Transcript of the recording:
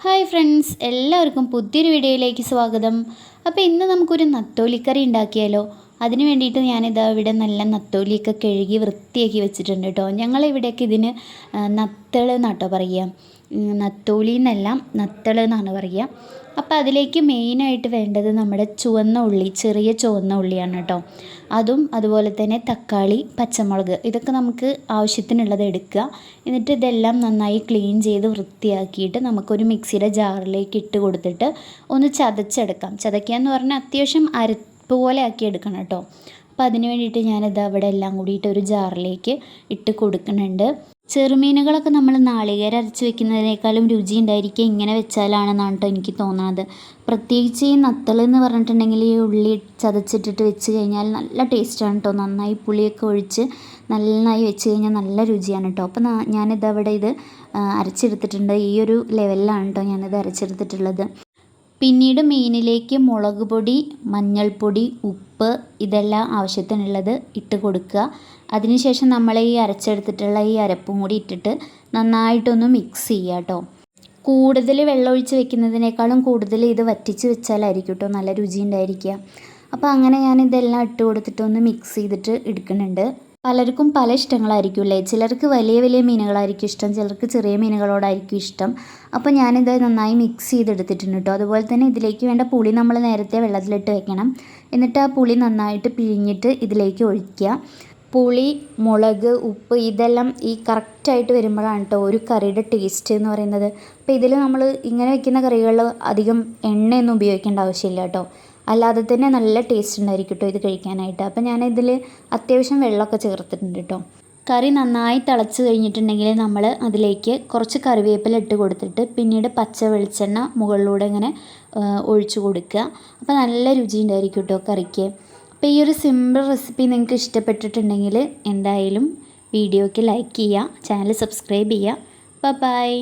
Hi friends, എല്ലാവർക്കും പുതിയൊരു വീഡിയോയിലേക്ക് സ്വാഗതം. അപ്പോൾ ഇന്ന് നമുക്കൊരു നത്തോലിക്കറി ഉണ്ടാക്കിയാലോ. അതിന് വേണ്ടിയിട്ട് ഞാനിതാ ഇവിടെ നല്ല നത്തോലിയൊക്കെ കഴുകി വൃത്തിയാക്കി വെച്ചിട്ടുണ്ട് കേട്ടോ. ഞങ്ങളിവിടെയൊക്കെ ഇതിന് നത്തൾ എന്നാട്ടോ പറയുക, നത്തോലി എന്നല്ല നത്തൾ എന്നാണ് പറയുക. അപ്പോൾ അതിലേക്ക് മെയിനായിട്ട് വേണ്ടത് നമ്മുടെ ചുവന്ന ഉള്ളി, ചെറിയ ചുവന്ന ഉള്ളിയാണ് കേട്ടോ. അതും അതുപോലെ തന്നെ തക്കാളി, പച്ചമുളക്, ഇതൊക്കെ നമുക്ക് ആവശ്യത്തിനുള്ളത് എടുക്കുക. എന്നിട്ട് ഇതെല്ലാം നന്നായി ക്ലീൻ ചെയ്ത് വൃത്തിയാക്കിയിട്ട് നമുക്കൊരു മിക്സിയുടെ ജാറിലേക്ക് ഇട്ട് കൊടുത്തിട്ട് ഒന്ന് ചതച്ചെടുക്കാം. ചതയ്ക്കുക എന്ന് പറഞ്ഞാൽ അത്യാവശ്യം അരപ്പ് പോലെ ആക്കി എടുക്കണം കേട്ടോ. അപ്പോൾ അതിന് വേണ്ടിയിട്ട് ഞാനിത് അവിടെ എല്ലാം കൂടിയിട്ട് ഒരു ജാറിലേക്ക് ഇട്ട് കൊടുക്കുന്നുണ്ട്. ചെറുമീനുകളൊക്കെ നമ്മൾ നാളികേരം അരച്ച് വെക്കുന്നതിനേക്കാളും രുചി ഉണ്ടായിരിക്കുക ഇങ്ങനെ വെച്ചാലാണെന്നാണ് കേട്ടോ എനിക്ക് തോന്നുന്നത്. പ്രത്യേകിച്ച് ഈ നത്തൾ എന്ന് പറഞ്ഞിട്ടുണ്ടെങ്കിൽ ഈ ഉള്ളി ചതച്ചിട്ടിട്ട് വെച്ച് കഴിഞ്ഞാൽ നല്ല ടേസ്റ്റാണ് കേട്ടോ. നന്നായി പുളിയൊക്കെ ഒഴിച്ച് നന്നായി വെച്ച് കഴിഞ്ഞാൽ നല്ല രുചിയാണ് കേട്ടോ. അപ്പോൾ ഞാനിതവിടെ ഇത് അരച്ചെടുത്തിട്ടുണ്ട്. ഈ ഒരു ലെവലിലാണ് കേട്ടോ ഞാനിത് അരച്ചെടുത്തിട്ടുള്ളത്. പിന്നീട് മീനിലേക്ക് മുളക് പൊടി, മഞ്ഞൾപ്പൊടി, ഉപ്പ് ഇതെല്ലാം ആവശ്യത്തിനുള്ളത് ഇട്ട് കൊടുക്കുക. അതിനുശേഷം നമ്മൾ ഈ അരച്ചെടുത്തിട്ടുള്ള ഈ അരപ്പും കൂടി ഇട്ടിട്ട് നന്നായിട്ടൊന്ന് മിക്സ് ചെയ്യുക കേട്ടോ. കൂടുതൽ വെള്ളമൊഴിച്ച് വെക്കുന്നതിനേക്കാളും കൂടുതൽ ഇത് വറ്റിച്ച് വെച്ചാലായിരിക്കും കേട്ടോ നല്ല രുചി ഉണ്ടായിരിക്കുക. അപ്പോൾ അങ്ങനെ ഞാനിതെല്ലാം ഇട്ട് കൊടുത്തിട്ടൊന്ന് മിക്സ് ചെയ്തിട്ട് എടുക്കുന്നുണ്ട്. പലർക്കും പല ഇഷ്ടങ്ങളായിരിക്കും അല്ലേ. ചിലർക്ക് വലിയ വലിയ മീനുകളായിരിക്കും ഇഷ്ടം, ചിലർക്ക് ചെറിയ മീനുകളോടായിരിക്കും ഇഷ്ടം. അപ്പോൾ ഞാനിത് നന്നായി മിക്സ് ചെയ്തെടുത്തിട്ടുണ്ട് കേട്ടോ. അതുപോലെ തന്നെ ഇതിലേക്ക് വേണ്ട പുളി നമ്മൾ നേരത്തെ വെള്ളത്തിലിട്ട് വെക്കണം. എന്നിട്ട് ആ പുളി നന്നായിട്ട് പിഴിഞ്ഞിട്ട് ഇതിലേക്ക് ഒഴിക്കുക. പുളി, മുളക്, ഉപ്പ് ഇതെല്ലാം ഈ കറക്റ്റായിട്ട് വരുമ്പോഴാണ് കേട്ടോ ഒരു കറിയുടെ ടേസ്റ്റ് എന്ന് പറയുന്നത്. അപ്പോൾ ഇതിൽ നമ്മൾ ഇങ്ങനെ വെക്കുന്ന കറികളിൽ അധികം എണ്ണയൊന്നും ഉപയോഗിക്കേണ്ട ആവശ്യമില്ല കേട്ടോ. അല്ലാതെ തന്നെ നല്ല ടേസ്റ്റ് ഉണ്ടായിരിക്കും കേട്ടോ ഇത് കഴിക്കാനായിട്ട്. അപ്പോൾ ഞാനിതിൽ അത്യാവശ്യം വെള്ളമൊക്കെ ചേർത്തിട്ടുണ്ട് കേട്ടോ. കറി നന്നായി തിളച്ച് കഴിഞ്ഞിട്ടുണ്ടെങ്കിൽ നമ്മൾ അതിലേക്ക് കുറച്ച് കറിവേപ്പില ഇട്ട് കൊടുത്തിട്ട് പിന്നീട് പച്ച വെളിച്ചെണ്ണ മുകളിലൂടെ ഇങ്ങനെ ഒഴിച്ചു കൊടുക്കുക. അപ്പോൾ നല്ല രുചി ഉണ്ടായിരിക്കും കേട്ടോ കറിക്ക്. അപ്പോൾ ഈ ഒരു സിമ്പിൾ റെസിപ്പി നിങ്ങൾക്ക് ഇഷ്ടപ്പെട്ടിട്ടുണ്ടെങ്കിൽ എന്തായാലും വീഡിയോയ്ക്ക് ലൈക്ക് ചെയ്യുക, ചാനൽ സബ്സ്ക്രൈബ് ചെയ്യുക. ബൈ.